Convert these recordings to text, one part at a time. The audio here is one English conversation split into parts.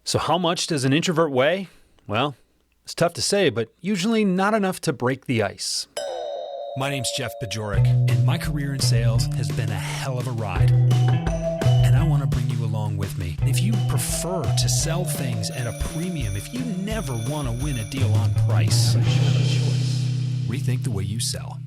So how much does an introvert weigh? Well, it's tough to say, but usually not enough to break the ice. My name's Jeff Bajorek, and my career in sales has been a hell of a ride. And I want to bring you along with me. If you prefer to sell things at a premium, if you never want to win a deal on price, rethink the way you sell.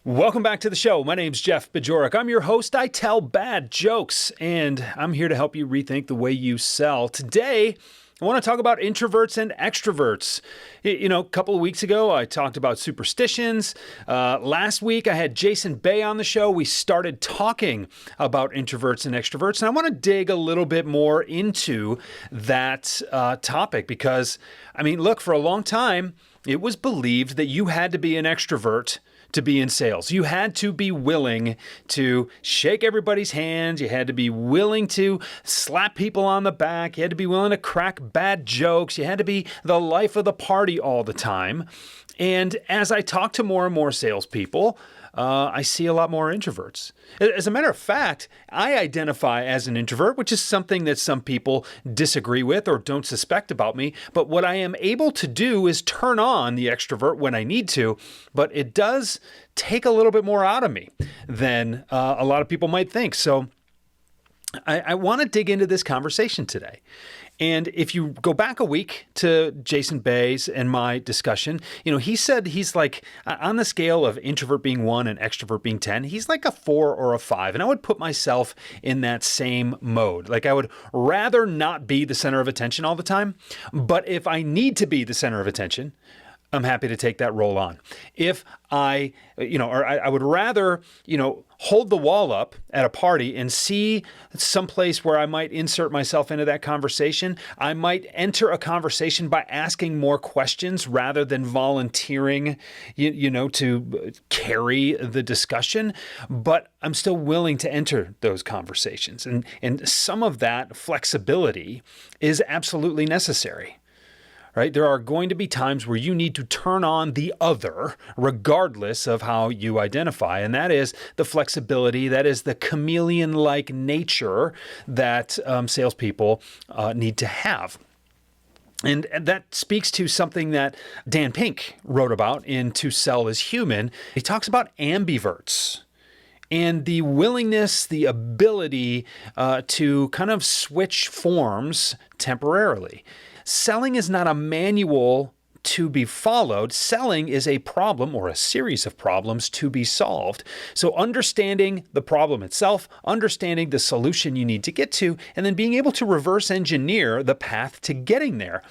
Welcome back to the show. My name's Jeff Bajorek. I'm your host. I tell bad jokes, and I'm here to help you rethink the way you sell. Today, I want to talk about introverts and extroverts. You know, a couple of weeks ago, I talked about superstitions. Last week, I had Jason Bay on the show. We started talking about introverts and extroverts, and I want to dig a little bit more into that topic because, I mean, look, for a long time, it was believed that you had to be an extrovert to be in sales. You had to be willing to shake everybody's hands. You had to be willing to slap people on the back. You had to be willing to crack bad jokes. You had to be the life of the party all the time. And as I talk to more and more salespeople, I see a lot more introverts. As a matter of fact, I identify as an introvert, which is something that some people disagree with or don't suspect about me. But what I am able to do is turn on the extrovert when I need to, but it does take a little bit more out of me than a lot of people might think. So I want to dig into this conversation today. And if you go back a week to Jason Bay's and my discussion, you know, he said he's like, on the scale of introvert being 1 and extrovert being 10, he's like a 4 or a 5. And I would put myself in that same mode. Like I would rather not be the center of attention all the time. But if I need to be the center of attention, I'm happy to take that role on. If I would rather, hold the wall up at a party and see someplace where I might insert myself into that conversation. I might enter a conversation by asking more questions rather than volunteering, to carry the discussion. But I'm still willing to enter those conversations. And some of that flexibility is absolutely necessary. Right? There are going to be times where you need to turn on the other, regardless of how you identify. And that is the flexibility, that is the chameleon-like nature that salespeople need to have. And that speaks to something that Dan Pink wrote about in To Sell is Human. He talks about ambiverts and the willingness, the ability to kind of switch forms temporarily. Selling is not a manual to be followed. Selling is a problem or a series of problems to be solved. So understanding the problem itself, understanding the solution you need to get to, and then being able to reverse engineer the path to getting there.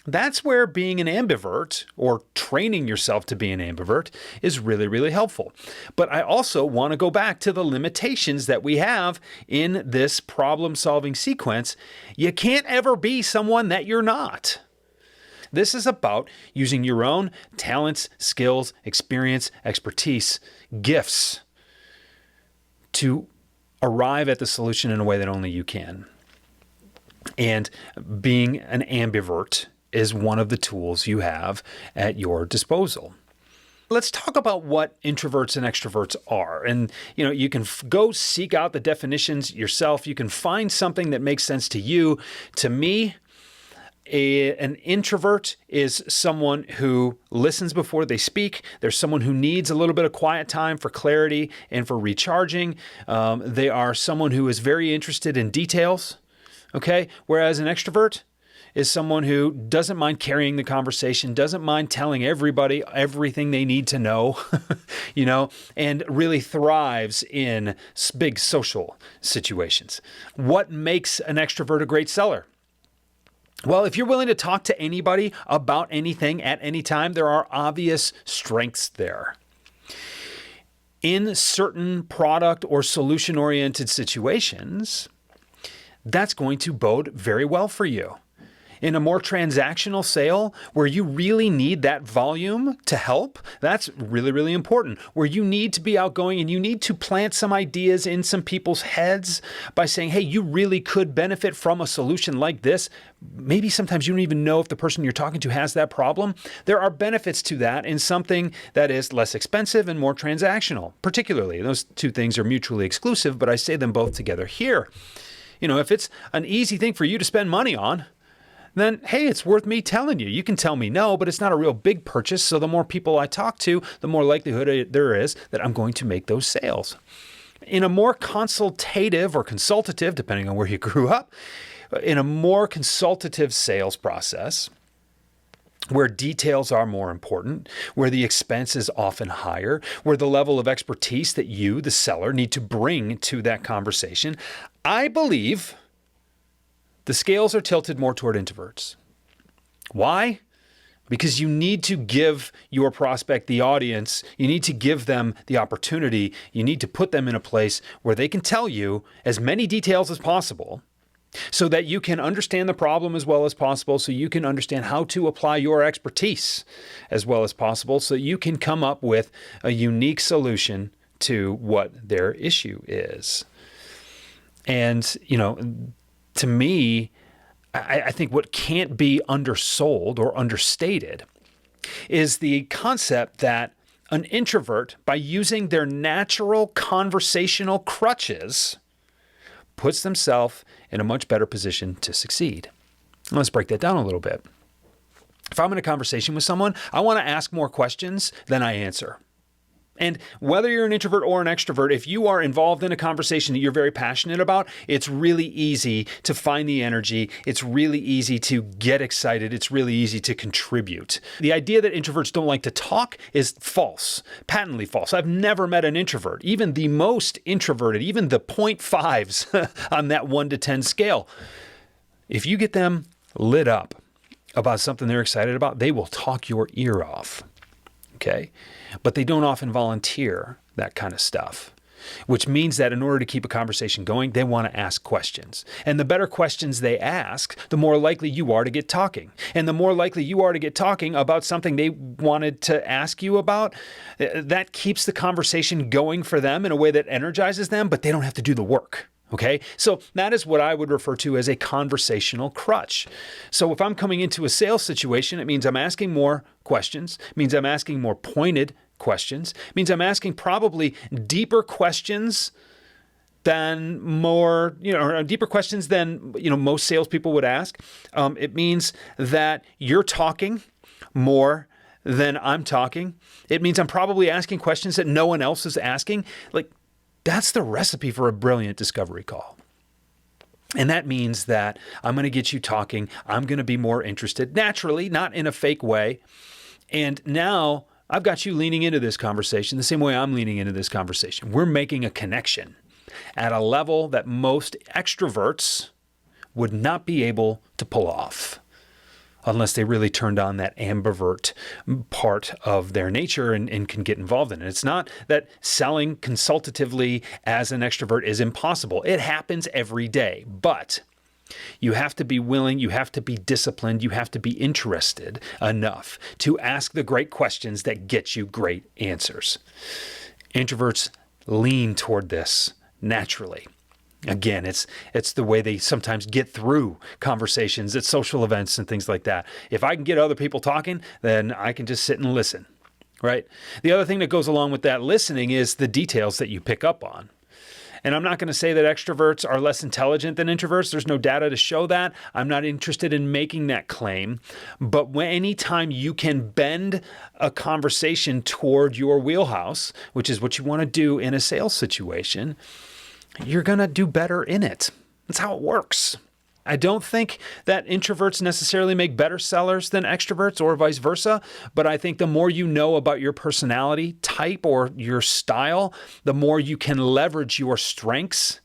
That's where being an ambivert or training yourself to be an ambivert is really, really helpful. But I also want to go back to the limitations that we have in this problem-solving sequence. You can't ever be someone that you're not. This is about using your own talents, skills, experience, expertise, gifts to arrive at the solution in a way that only you can. And being an ambivert is one of the tools you have at your disposal. Let's talk about what introverts and extroverts are. And, you can go seek out the definitions yourself. You can find something that makes sense to you. To me, an introvert is someone who listens before they speak. There's someone who needs a little bit of quiet time for clarity and for recharging. They are someone who is very interested in details. Okay? Whereas an extrovert is someone who doesn't mind carrying the conversation, doesn't mind telling everybody everything they need to know, and really thrives in big social situations. What makes an extrovert a great seller? Well, if you're willing to talk to anybody about anything at any time, there are obvious strengths there. In certain product or solution-oriented situations, that's going to bode very well for you. In a more transactional sale where you really need that volume to help, that's really, really important. Where you need to be outgoing and you need to plant some ideas in some people's heads by saying, hey, you really could benefit from a solution like this. Maybe sometimes you don't even know if the person you're talking to has that problem. There are benefits to that in something that is less expensive and more transactional. Particularly, those two things are mutually exclusive, but I say them both together here. if it's an easy thing for you to spend money on, then, hey, it's worth me telling you. You can tell me no, but it's not a real big purchase. So the more people I talk to, the more likelihood there is that I'm going to make those sales. In a more consultative or consultative, depending on where you grew up, in a more consultative sales process, where details are more important, where the expense is often higher, where the level of expertise that you, the seller, need to bring to that conversation, I believe the scales are tilted more toward introverts. Why? Because you need to give your prospect, the audience, you need to give them the opportunity, you need to put them in a place where they can tell you as many details as possible so that you can understand the problem as well as possible, so you can understand how to apply your expertise as well as possible, so you can come up with a unique solution to what their issue is. And, to me, I think what can't be undersold or understated is the concept that an introvert, by using their natural conversational crutches, puts themselves in a much better position to succeed. Let's break that down a little bit. If I'm in a conversation with someone, I want to ask more questions than I answer. And whether you're an introvert or an extrovert, if you are involved in a conversation that you're very passionate about, it's really easy to find the energy. It's really easy to get excited. It's really easy to contribute. The idea that introverts don't like to talk is false, patently false. I've never met an introvert, even the most introverted, even the 0.5s on that 1 to 10 scale. If you get them lit up about something they're excited about, they will talk your ear off. Okay? But they don't often volunteer that kind of stuff, which means that in order to keep a conversation going, they want to ask questions. And the better questions they ask, the more likely you are to get talking. And the more likely you are to get talking about something they wanted to ask you about, that keeps the conversation going for them in a way that energizes them, but they don't have to do the work. Okay, so that is what I would refer to as a conversational crutch. So if I'm coming into a sales situation, it means I'm asking more questions, it means I'm asking more pointed questions, it means I'm asking probably deeper questions than deeper questions than most salespeople would ask. It means that you're talking more than I'm talking. It means I'm probably asking questions that no one else is asking. That's the recipe for a brilliant discovery call. And that means that I'm going to get you talking. I'm going to be more interested naturally, not in a fake way. And now I've got you leaning into this conversation the same way I'm leaning into this conversation. We're making a connection at a level that most extroverts would not be able to pull off unless they really turned on that ambivert part of their nature and can get involved in it. It's not that selling consultatively as an extrovert is impossible. It happens every day, but you have to be willing, you have to be disciplined, you have to be interested enough to ask the great questions that get you great answers. Introverts lean toward this naturally. Again, it's the way they sometimes get through conversations at social events and things like that. If I can get other people talking, then I can just sit and listen, right? The other thing that goes along with that listening is the details that you pick up on. And I'm not going to say that extroverts are less intelligent than introverts. There's no data to show that. I'm not interested in making that claim. But anytime you can bend a conversation toward your wheelhouse, which is what you want to do in a sales situation, you're going to do better in it. That's how it works. I don't think that introverts necessarily make better sellers than extroverts or vice versa, but I think the more you know about your personality type or your style, the more you can leverage your strengths.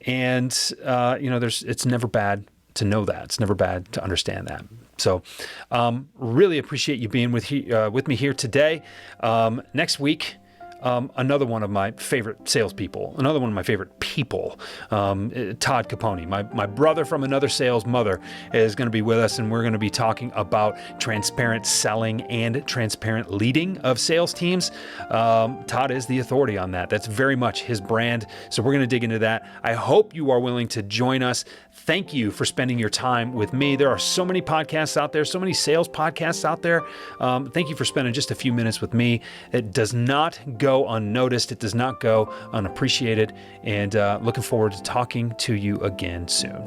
And, it's never bad to know that. It's never bad to understand that. So really appreciate you being with me here today. Next week, another one of my favorite salespeople, another one of my favorite people, Todd Capone, my brother from another sales mother, is going to be with us, and we're going to be talking about transparent selling and transparent leading of sales teams. Todd is the authority on that. That's very much his brand. So we're going to dig into that. I hope you are willing to join us. Thank you for spending your time with me. There are so many podcasts out there, so many sales podcasts out there. Thank you for spending just a few minutes with me. It does not go go unnoticed. It does not go unappreciated. And looking forward to talking to you again soon.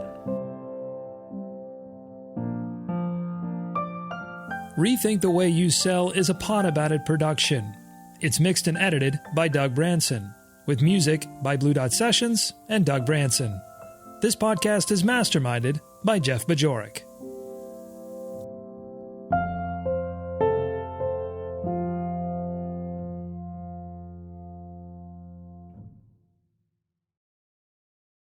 Rethink the Way You Sell is a Pod About It production. It's mixed and edited by Doug Branson, with music by Blue Dot Sessions and Doug Branson. This podcast is masterminded by Jeff Bajorek.